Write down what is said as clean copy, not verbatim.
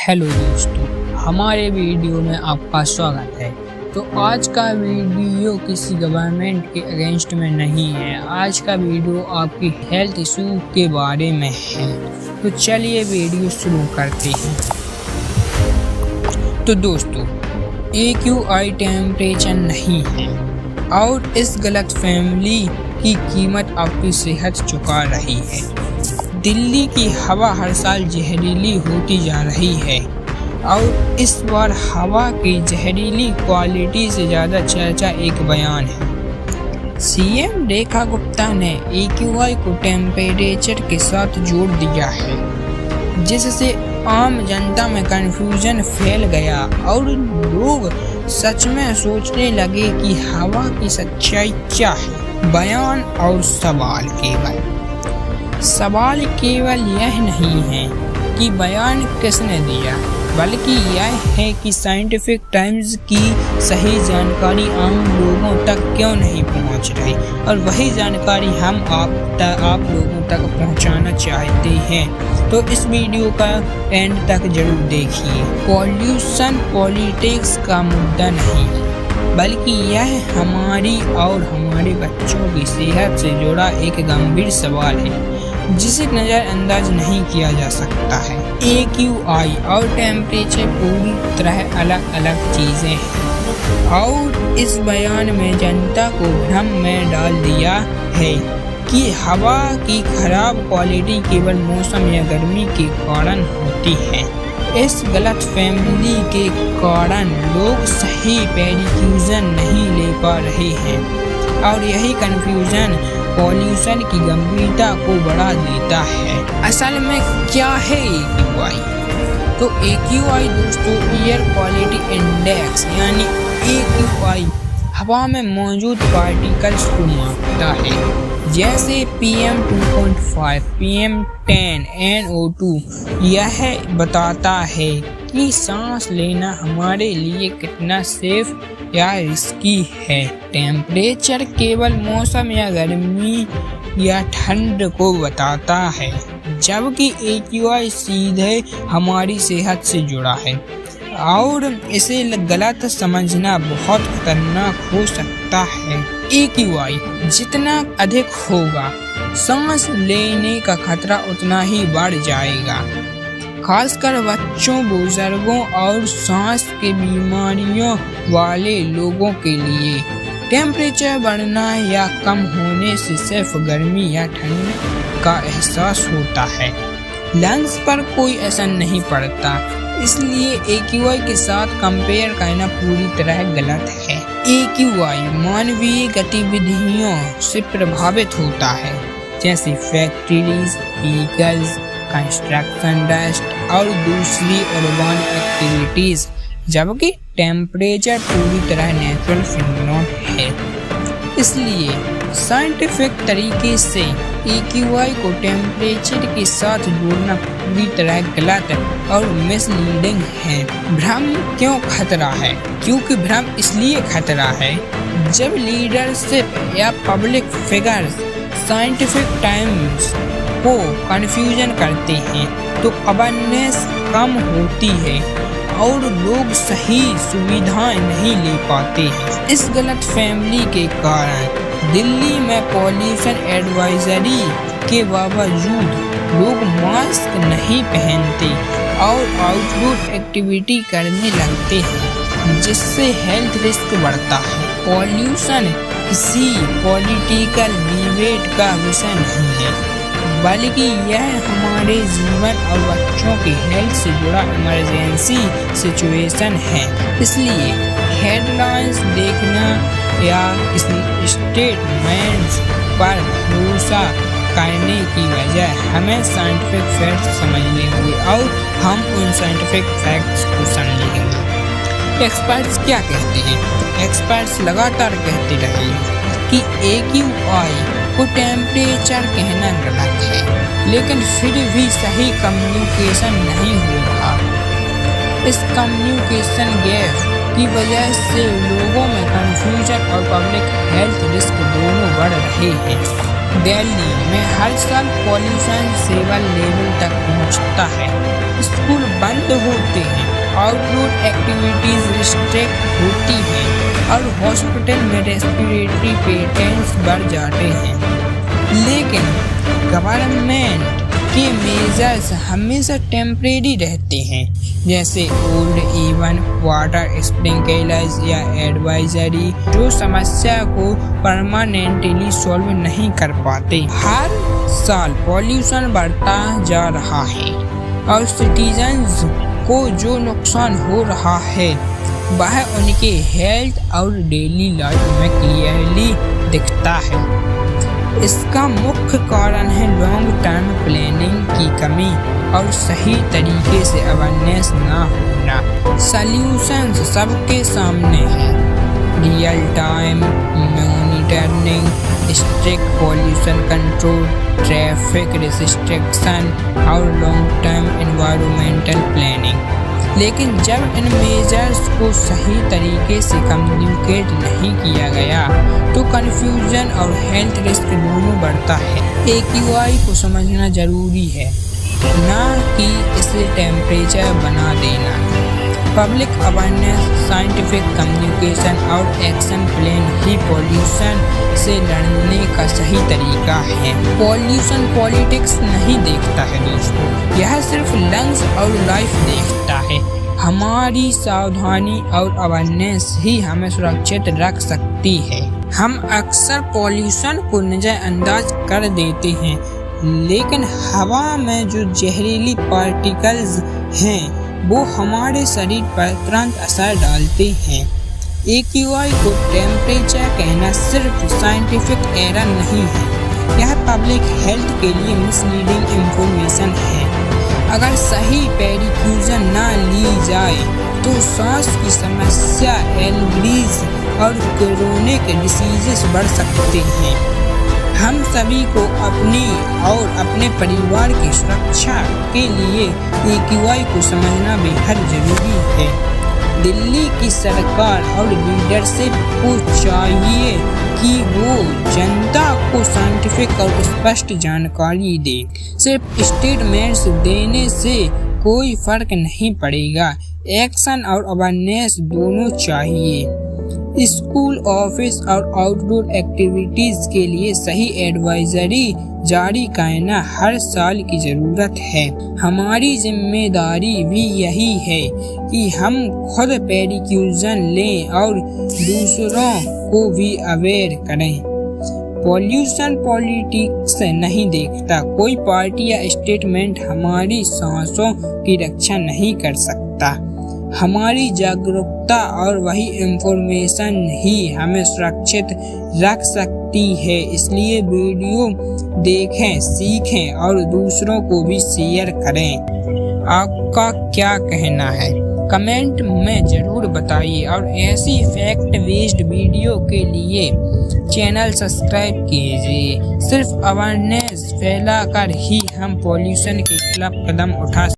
Hello दोस्तों, हमारे video में आपका स्वागत है। तो आज का वीडियो किसी गवर्नमेंट के अगेंस्ट में नहीं है। आज का वीडियो आपकी हेल्थ इशू के बारे में है। तो चलिए वीडियो शुरू करते हैं। तो दोस्तों, AQI टेम्परेचर नहीं है और इस गलत फहमी की कीमत आपकी सेहत चुका रही है। दिल्ली की हवा हर साल जहरीली होती जा रही है और इस बार हवा की जहरीली क्वालिटी से ज़्यादा चर्चा एक बयान है। CM रेखा गुप्ता ने AQI को टेम्परेचर के साथ जोड़ दिया है, जिससे आम जनता में कंफ्यूजन फैल गया और लोग सच में सोचने लगे कि हवा की सच्चाई क्या है। बयान और सवाल केवल यह नहीं है कि बयान किसने दिया, बल्कि यह है कि साइंटिफिक टाइम्स की सही जानकारी आम लोगों तक क्यों नहीं पहुंच रही, और वही जानकारी हम आप लोगों तक पहुंचाना चाहते हैं। तो इस वीडियो का एंड तक जरूर देखिए। पॉल्यूशन पॉलिटिक्स का मुद्दा नहीं, बल्कि यह हमारी और हमारे बच्चों की सेहत से जुड़ा एक गंभीर सवाल है जिसे नज़रअंदाज नहीं किया जा सकता है। AQI और टेम्परेचर पूरी तरह अलग अलग चीज़ें हैं और इस बयान में जनता को भ्रम में डाल दिया है कि हवा की खराब क्वालिटी केवल मौसम या गर्मी के कारण होती है। इस गलत फहमी के कारण लोग सही प्रिकॉशन नहीं ले पा रहे हैं और यही कंफ्यूजन पॉल्यूशन की गंभीरता को बढ़ा देता है। असल में क्या है AQI? तो AQI दोस्तों एयर क्वालिटी इंडेक्स यानी AQI हवा में मौजूद पार्टिकल्स को मापता है, जैसे PM2.5, PM10, NO2। यह बताता है कि सांस लेना हमारे लिए कितना सेफ या रिस्की है। टेम्परेचर केवल मौसम या गर्मी या ठंड को बताता है, जबकि AQI सीधे हमारी सेहत से जुड़ा है और इसे गलत समझना बहुत खतरनाक हो सकता है। AQI जितना अधिक होगा, सांस लेने का खतरा उतना ही बढ़ जाएगा, खासकर बच्चों, बुजुर्गों और सांस की बीमारियों वाले लोगों के लिए। टेम्परेचर बढ़ना या कम होने से सिर्फ गर्मी या ठंड का एहसास होता है, लंग्स पर कोई असर नहीं पड़ता। इसलिए AQI के साथ कंपेयर करना पूरी तरह गलत है। AQI मानवीय गतिविधियों से प्रभावित होता है, जैसे फैक्ट्रीज, व्हीकल्स, कंस्ट्रक्शन डस्ट और दूसरी अर्बन एक्टिविटीज, जबकि टेम्परेचर पूरी तरह नेचुरल फिनोमेनन है। इसलिए साइंटिफिक तरीके से AQI को टेम्परेचर के साथ जोड़ना पूरी तरह गलत और मिसलीडिंग है। भ्रम क्यों खतरा है? क्योंकि भ्रम इसलिए खतरा है जब लीडरशिप या पब्लिक फिगर्स साइंटिफिक टाइम्स को कन्फ्यूजन करते हैं तो अवेयरनेस कम होती है और लोग सही सुविधाएं नहीं ले पाते हैं। इस गलत फहमी के कारण दिल्ली में पॉल्यूशन एडवाइजरी के बावजूद लोग मास्क नहीं पहनते और आउटडोर एक्टिविटी करने लगते हैं, जिससे हेल्थ रिस्क बढ़ता है। पॉल्यूशन किसी पॉलिटिकल डिबेट का विषय नहीं है, बल्कि यह हमारे जीवन और बच्चों की हेल्थ से जुड़ा इमरजेंसी सिचुएशन है। इसलिए हेडलाइंस देखना या किसी स्टेटमेंट्स पर भरोसा करने की बजाय हमें साइंटिफिक फैक्ट्स समझने होंगे और हम उन साइंटिफिक फैक्ट्स को समझेंगे। एक्सपर्ट्स क्या कहते हैं? एक्सपर्ट्स लगातार कहते रहे कि AQI को टेम्परेचर कहना गलत है, लेकिन फिर भी सही कम्युनिकेशन नहीं हो रहा। इस कम्युनिकेशन गैप की वजह से लोगों में कंफ्यूजन और पब्लिक हेल्थ रिस्क दोनों बढ़ रहे हैं। दिल्ली में हर साल पॉल्यूशन सेवन लेवल तक पहुंचता है। स्कूल बंद होते हैं, आउटडोर एक्टिविटीज रिस्ट्रिक्ट होती हैं और हॉस्पिटल में रेस्पिरेटरी पेशेंट्स बढ़ जाते हैं। लेकिन गवर्नमेंट के मेजर्स हमेशा टेम्परेरी रहते हैं, जैसे ओल्ड इवन वाटर स्प्रिंकलर्स या एडवाइजरी, जो समस्या को परमानेंटली सॉल्व नहीं कर पाते। हर साल पॉल्यूशन बढ़ता जा रहा है और सिटीजन्स को जो नुकसान हो रहा है वह उनके हेल्थ और डेली लाइफ में क्लियरली दिखता है। इसका मुख्य कारण है लॉन्ग टर्म प्लानिंग की कमी और सही तरीके से अवेयरनेस ना होना। सॉल्यूशंस सबके सामने हैं, real time monitoring, strict pollution control, traffic restriction और लॉन्ग टर्म एनवायरमेंटल प्लानिंग। लेकिन जब इन मेजर्स को सही तरीके से कम्युनिकेट नहीं किया गया तो कन्फ्यूजन और हेल्थ रिस्क दोनों बढ़ता है। AQI को समझना जरूरी है, ना कि इसे टेम्परेचर बना देना। पब्लिक अवेयरनेस, साइंटिफिक कम्युनिकेशन और एक्शन प्लान ही पॉल्यूशन से लड़ने का सही तरीका है। पॉल्यूशन पॉलिटिक्स नहीं देखता है दोस्तों, यह सिर्फ लंग्स और लाइफ देखता है। हमारी सावधानी और अवेयरनेस ही हमें सुरक्षित रख सकती है। हम अक्सर पॉल्यूशन को नजरअंदाज कर देते हैं, लेकिन हवा में जो जहरीली पार्टिकल्स हैं वो हमारे शरीर पर तुरंत असर डालते हैं। AQI को टेम्परेचर कहना सिर्फ साइंटिफिक एरर नहीं है, यह पब्लिक हेल्थ के लिए मिसलीडिंग इंफॉर्मेशन है। अगर सही प्रिकॉशन ना ली जाए तो सांस की समस्या, एलर्जीज और क्रोनिक डिसीजेस बढ़ सकते हैं। हम सभी को अपनी और अपने परिवार की सुरक्षा के लिए AQI को समझना बेहद जरूरी है। दिल्ली की सरकार और लीडरशिप को चाहिए कि वो जनता को साइंटिफिक और स्पष्ट जानकारी दे। सिर्फ स्टेटमेंट्स देने से कोई फर्क नहीं पड़ेगा, एक्शन और अवेयरनेस दोनों चाहिए। स्कूल, ऑफिस और आउटडोर एक्टिविटीज के लिए सही एडवाइजरी जारी करना हर साल की जरूरत है। हमारी जिम्मेदारी भी यही है कि हम खुद प्रिकॉशन लें और दूसरों को भी अवेयर करें। पॉल्यूशन पॉलिटिक्स नहीं देखता, कोई पार्टी या स्टेटमेंट हमारी सांसों की रक्षा नहीं कर सकता। हमारी जागरूकता और वही इंफॉर्मेशन ही हमें सुरक्षित रख सकती है। इसलिए वीडियो देखें, सीखें और दूसरों को भी शेयर करें। आपका क्या कहना है कमेंट में जरूर बताइए और ऐसी फैक्ट बेस्ड वीडियो के लिए चैनल सब्सक्राइब कीजिए। सिर्फ अवेयरनेस फैलाकर ही हम पॉल्यूशन के खिलाफ कदम उठा